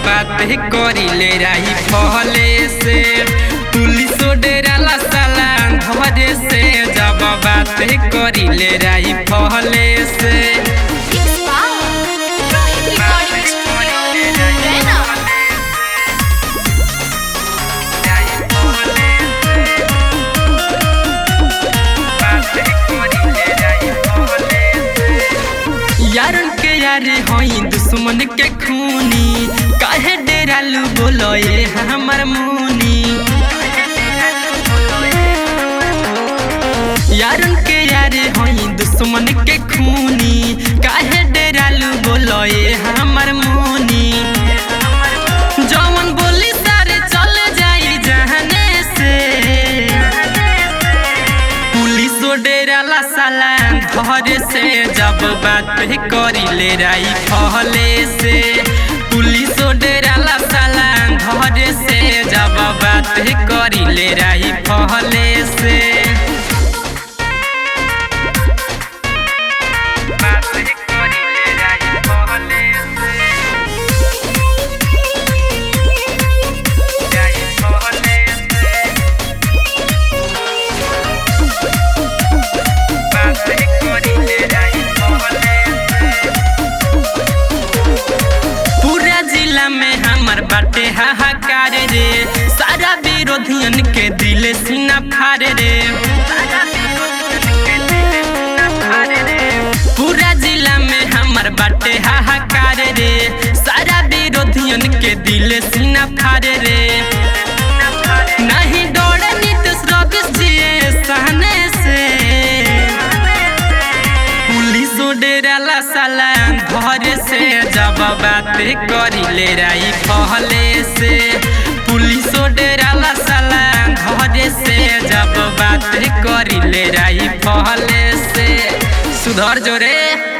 बात करिले राही पहले से पुलिस डेराला साला घरे से जब बात करिले राही पहले से यारन के यारी होई दुश्मन के खूनी काहे डेरालू बोलो ये हमर मुनी। यारन के यारी होई दुश्मन के खूनी काहे डेरालू बोलो ये हमर मुनी। जवन बोली सारे चले जाई जहाने से पुलिस डेराला साला घरे से जब बात करिले राई पहले से पुलिस डेराला साला घरे से जब बात करिले राई पहले से बाटे हाहाकार रे सारा विरोधियन के दिल सीना फाड़ रे। पूरा जिला में हमर बाटे हाहाकार रे सारा विरोधियन के दिल सीना फाड़ रे। नहीं दौड़े नीतीश रविश जी सहने से पुलिस डेराला साला घरे से जब बात करिले राई पहले से पुलिस डेराला साला घरे से जब बात करिले राई पहले से सुधर जो रे।